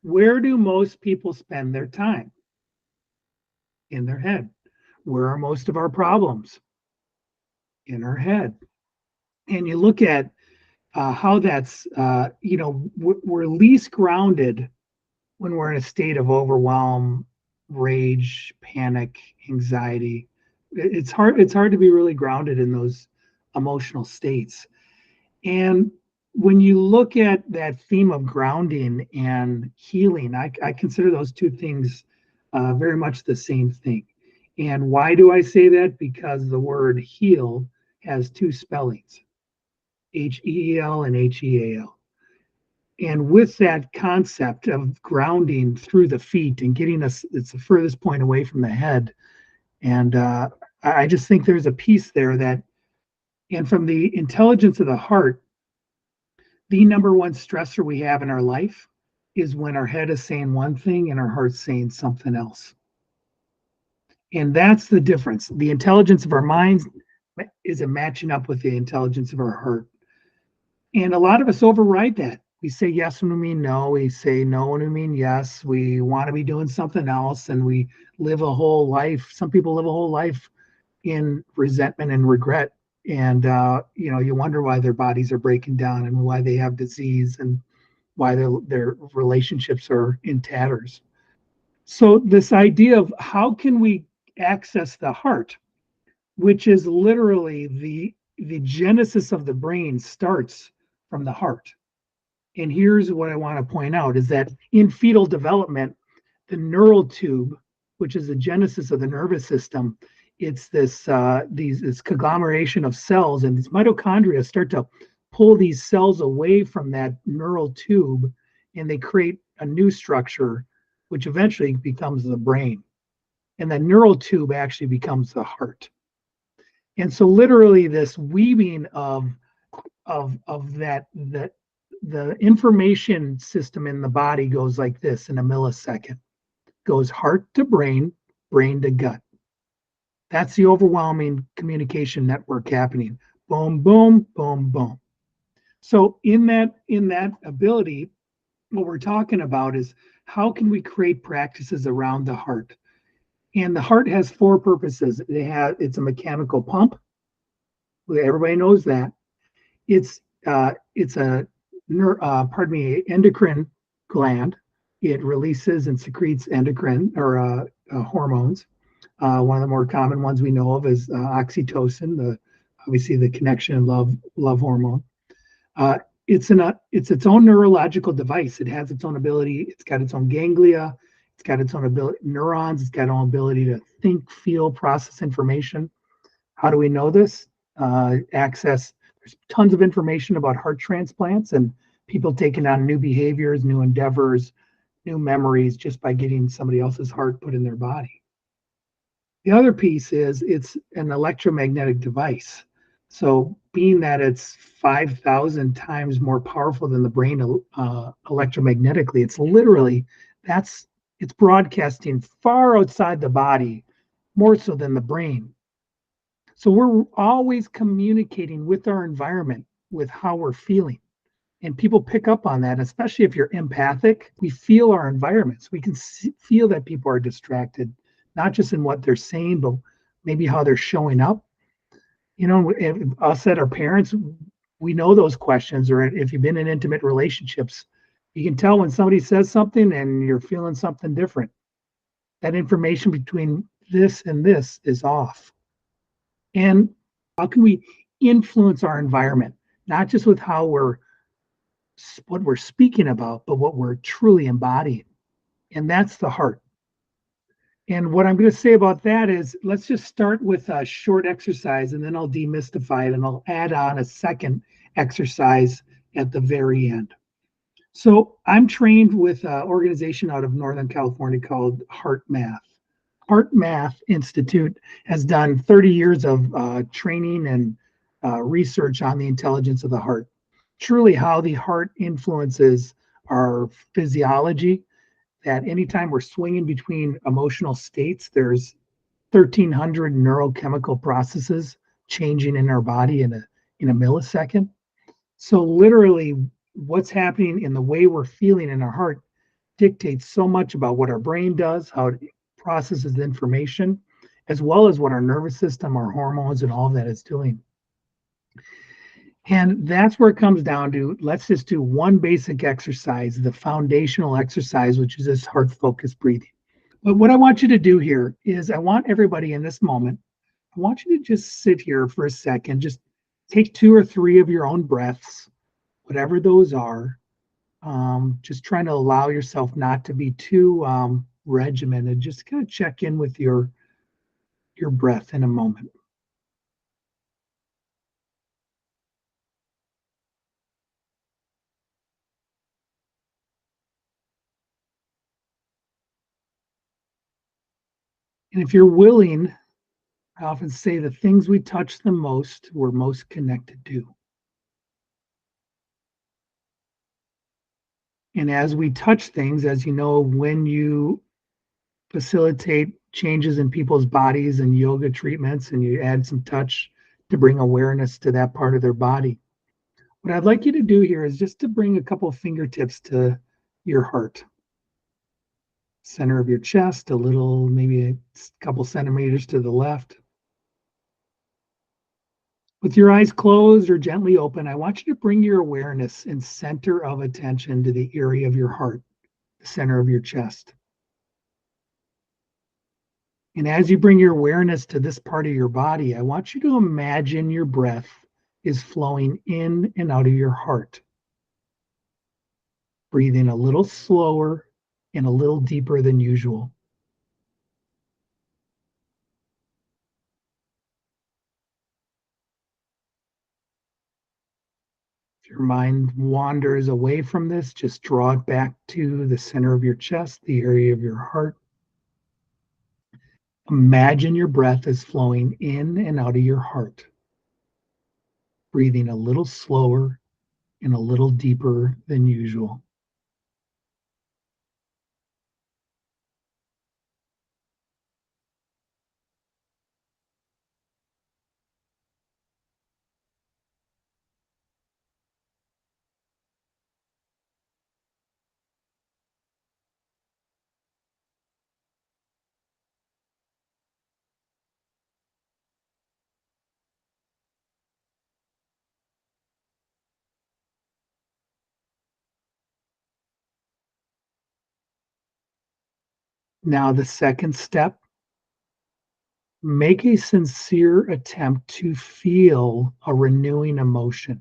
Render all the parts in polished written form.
Where do most people spend their time? In their head. Where are most of our problems? In our head. And you look at how that's, we're least grounded when we're in a state of overwhelm, rage, panic, anxiety. It's hard to be really grounded in those emotional states. And when you look at that theme of grounding and healing, I consider those two things very much the same thing. And why do I say that? Because the word heal has two spellings, H-E-E-L and H-E-A-L. And with that concept of grounding through the feet and getting us, it's the furthest point away from the head. And I just think there's a piece there that, and from the intelligence of the heart, the number one stressor we have in our life is when our head is saying one thing and our heart's saying something else. And that's the difference. The intelligence of our minds isn't matching up with the intelligence of our heart. And a lot of us override that. We say yes when we mean no. We say no when we mean yes. We want to be doing something else. And we live a whole life. Some people live a whole life in resentment and regret. And, you wonder why their bodies are breaking down and why they have disease and why their relationships are in tatters. So this idea of how can we access the heart, which is literally the genesis of the brain starts from the heart. And here's what I want to point out is that in fetal development, the neural tube, which is the genesis of the nervous system, it's this conglomeration of cells, and these mitochondria start to pull these cells away from that neural tube, and they create a new structure, which eventually becomes the brain. And the neural tube actually becomes the heart. And so literally this weaving of that the information system in the body goes like this in a millisecond. Goes heart to brain, brain to gut. That's the overwhelming communication network happening. Boom, boom, boom, boom. So in that ability, what we're talking about is how can we create practices around the heart? And the heart has four purposes. It's a mechanical pump. Everybody knows that. It's a endocrine gland. It releases and secretes endocrine or hormones. One of the more common ones we know of is oxytocin, obviously the connection and love hormone. It's its own neurological device. It has its own ability. It's got its own ganglia. It's got its own ability, neurons. It's got its own ability to think, feel, process information. How do we know this? There's tons of information about heart transplants and people taking on new behaviors, new endeavors, new memories just by getting somebody else's heart put in their body. The other piece is it's an electromagnetic device. So being that it's 5,000 times more powerful than the brain electromagnetically, it's broadcasting far outside the body, more so than the brain. So we're always communicating with our environment, with how we're feeling. And people pick up on that, especially if you're empathic. We feel our environments. We can feel that people are distracted, not just in what they're saying, but maybe how they're showing up. Us at our parents, we know those questions, or if you've been in intimate relationships, you can tell when somebody says something and you're feeling something different. That information between this and this is off. And how can we influence our environment, not just with what we're speaking about, but what we're truly embodying? And that's the heart. And what I'm going to say about that is let's just start with a short exercise, and then I'll demystify it and I'll add on a second exercise at the very end. So I'm trained with an organization out of Northern California called Heart Math. Heart Math Institute has done 30 years of training and research on the intelligence of the heart. Truly how the heart influences our physiology, that anytime we're swinging between emotional states, there's 1,300 neurochemical processes changing in our body in a millisecond. So literally what's happening in the way we're feeling in our heart dictates so much about what our brain does, how it processes information, as well as what our nervous system, our hormones, and all of that is doing. And that's where it comes down to, let's just do one basic exercise, the foundational exercise, which is this heart focused breathing. But what I want you to do here is I want everybody in this moment, I want you to just sit here for a second, just take 2 or 3 of your own breaths, whatever those are. Just trying to allow yourself not to be too regimented. Just kind of check in with your breath in a moment. And if you're willing, I often say the things we touch the most, we're most connected to. And as we touch things, as you know, when you facilitate changes in people's bodies and yoga treatments and you add some touch to bring awareness to that part of their body, what I'd like you to do here is just to bring a couple of fingertips to your heart, center of your chest, a little, maybe a couple centimeters to the left. With your eyes closed or gently open, I want you to bring your awareness and center of attention to the area of your heart, the center of your chest. And as you bring your awareness to this part of your body, I want you to imagine your breath is flowing in and out of your heart. Breathing a little slower and a little deeper than usual. If your mind wanders away from this, just draw it back to the center of your chest, the area of your heart. Imagine your breath is flowing in and out of your heart, breathing a little slower and a little deeper than usual. Now, the second step, make a sincere attempt to feel a renewing emotion.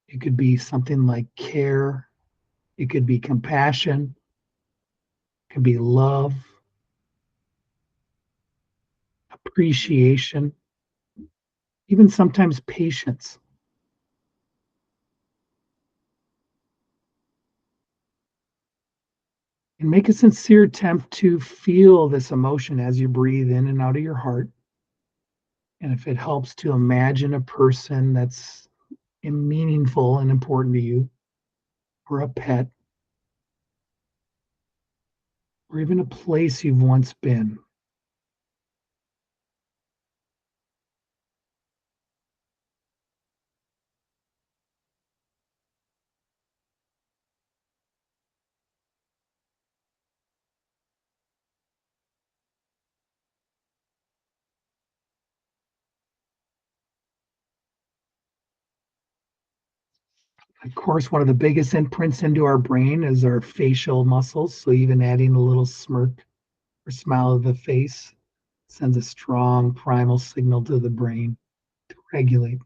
It could be something like care, it could be compassion, it could be love, appreciation, even sometimes patience. And make a sincere attempt to feel this emotion as you breathe in and out of your heart. And if it helps to imagine a person that's meaningful and important to you, or a pet, or even a place you've once been. Of course, one of the biggest imprints into our brain is our facial muscles. So even adding a little smirk or smile of the face sends a strong primal signal to the brain to regulate.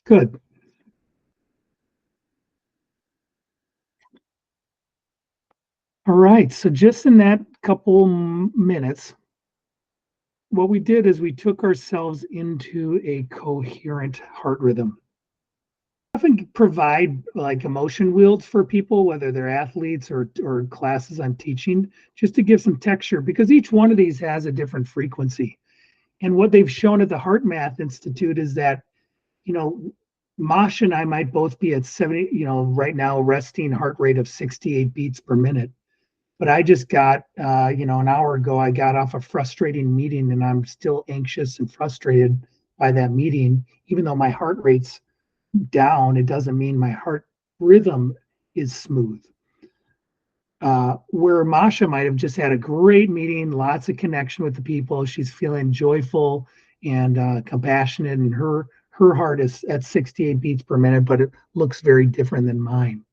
Good. All right. So just in that couple minutes, what we did is we took ourselves into a coherent heart rhythm. I often provide like emotion wheels for people, whether they're athletes or classes I'm teaching, just to give some texture because each one of these has a different frequency. And what they've shown at the Heart Math Institute is that, you know, Mosh and I might both be at 70, right now, resting heart rate of 68 beats per minute. But I just got, an hour ago, I got off a frustrating meeting and I'm still anxious and frustrated by that meeting. Even though my heart rate's down, it doesn't mean my heart rhythm is smooth. Where Masha might have just had a great meeting, lots of connection with the people. She's feeling joyful and compassionate, and her heart is at 68 beats per minute, but it looks very different than mine.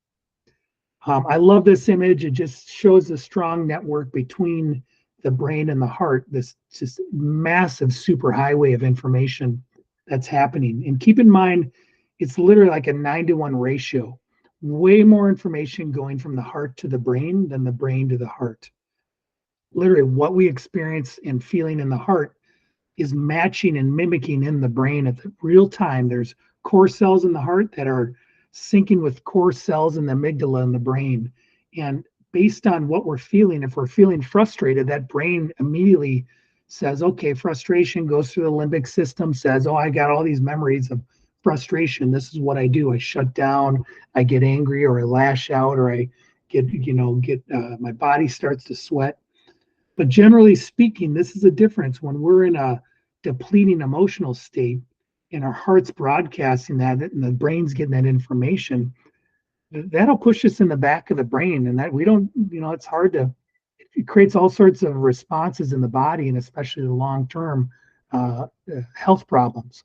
I love this image. It just shows a strong network between the brain and the heart, this just massive superhighway of information that's happening. And keep in mind, it's literally like a 9-to-1 ratio. Way more information going from the heart to the brain than the brain to the heart. Literally, what we experience and feeling in the heart is matching and mimicking in the brain at the real time. There's core cells in the heart that are syncing with core cells in the amygdala in the brain. And based on what we're feeling, if we're feeling frustrated, that brain immediately says, okay, frustration goes through the limbic system, says, oh, I got all these memories of frustration. This is what I do. I shut down, I get angry, or I lash out, or I get my body starts to sweat. But generally speaking, this is a difference when we're in a depleting emotional state and our heart's broadcasting that and the brain's getting that information. That'll push us in the back of the brain, and that we don't, it's hard to, it creates all sorts of responses in the body, and especially the long term health problems.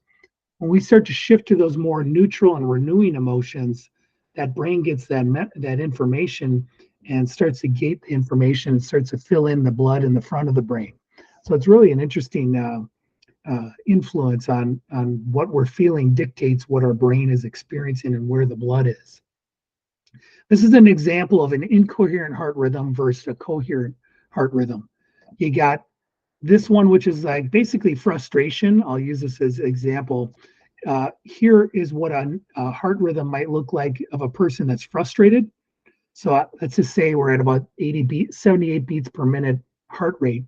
When we start to shift to those more neutral and renewing emotions, that brain gets that information and starts to gate the information and starts to fill in the blood in the front of the brain. So it's really an interesting influence on what we're feeling dictates what our brain is experiencing and where the blood is. This is an example of an incoherent heart rhythm versus a coherent heart rhythm. You got this one, which is like basically frustration. I'll use this as an example. Here is what a heart rhythm might look like of a person that's frustrated. So let's just say we're at about 78 beats per minute heart rate,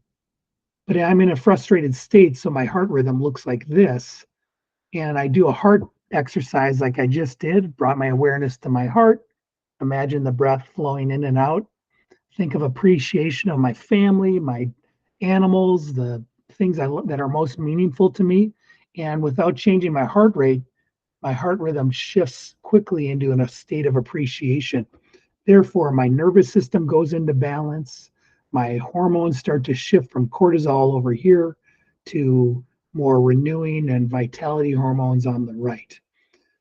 but I'm in a frustrated state. So my heart rhythm looks like this. And I do a heart exercise like I just did, brought my awareness to my heart. Imagine the breath flowing in and out. Think of appreciation of my family, my animals, the things that are most meaningful to me. And without changing my heart rate, my heart rhythm shifts quickly into a state of appreciation. Therefore, my nervous system goes into balance. My hormones start to shift from cortisol over here to more renewing and vitality hormones on the right.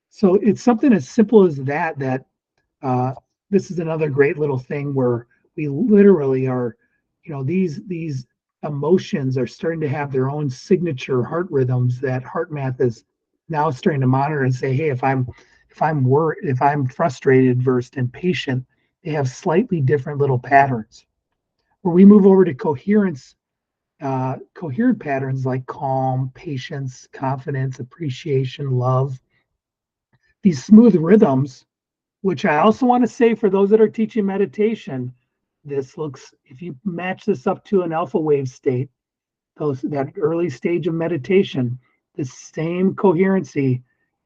So it's something as simple as that uh, this is another great little thing where we literally are, these emotions are starting to have their own signature heart rhythms that HeartMath is now starting to monitor and say, hey, if I'm frustrated versus impatient, they have slightly different little patterns. Where we move over to coherence, coherent patterns like calm, patience, confidence, appreciation, love, these smooth rhythms, which I also want to say for those that are teaching meditation, if you match this up to an alpha wave state, that early stage of meditation, the same coherency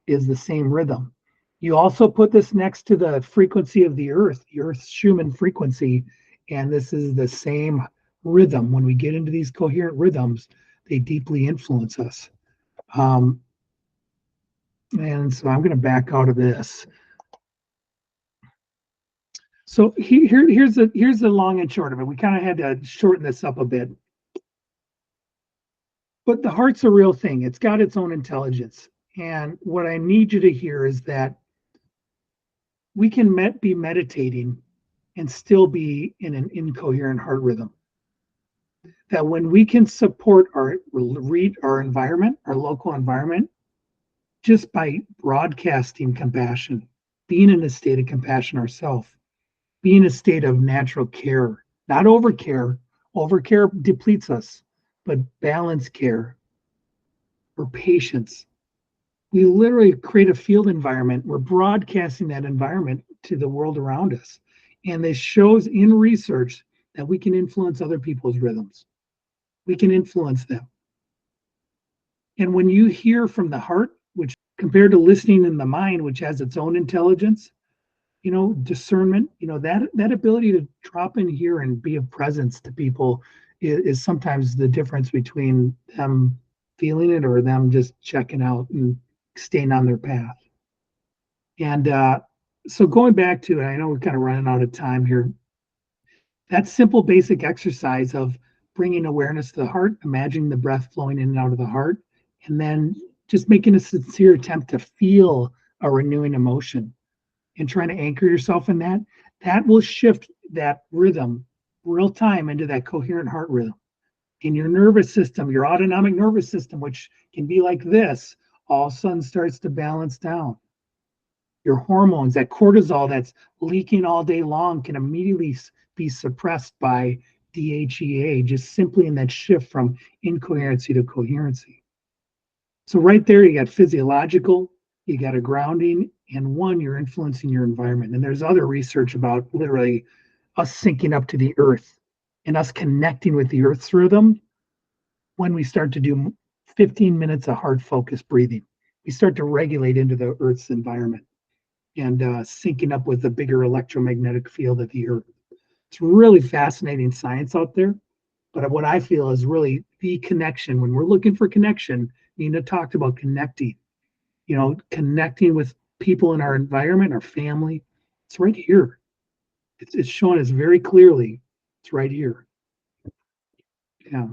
is the same rhythm. You also put this next to the frequency of the Earth's Schumann frequency, and this is the same rhythm. When we get into these coherent rhythms, they deeply influence us. And so I'm going to back out of this. So here's the long and short of it. We kind of had to shorten this up a bit. But the heart's a real thing. It's got its own intelligence. And what I need you to hear is that we can be meditating and still be in an incoherent heart rhythm. That when we can support read our environment, our local environment, just by broadcasting compassion, being in a state of compassion ourselves, being in a state of natural care, not overcare. Overcare depletes us, but balanced care or patience. We literally create a field environment. We're broadcasting that environment to the world around us. And this shows in research that we can influence other people's rhythms. We can influence them. And when you hear from the heart, which compared to listening in the mind, which has its own intelligence, discernment, that ability to drop in here and be of presence to people is sometimes the difference between them feeling it or them just checking out and staying on their path. And So going back to, I know we're kind of running out of time here. That simple basic exercise of bringing awareness to the heart, imagining the breath flowing in and out of the heart, and then just making a sincere attempt to feel a renewing emotion and trying to anchor yourself in that, that will shift that rhythm real time into that coherent heart rhythm. In your nervous system, your autonomic nervous system, which can be like this, all of a sudden starts to balance down. Your hormones, that cortisol that's leaking all day long, can immediately be suppressed by DHEA, just simply in that shift from incoherency to coherency. So, right there, you got physiological, you got a grounding, and one, you're influencing your environment. And there's other research about literally us syncing up to the earth and us connecting with the earth's rhythm when we start to do 15 minutes of hard focused breathing. We start to regulate into the earth's environment and syncing up with the bigger electromagnetic field of the earth. It's really fascinating science out there. But what I feel is really the connection. When we're looking for connection, Nina talked about connecting, connecting with people in our environment, our family. It's right here. It's showing us very clearly. It's right here. Yeah.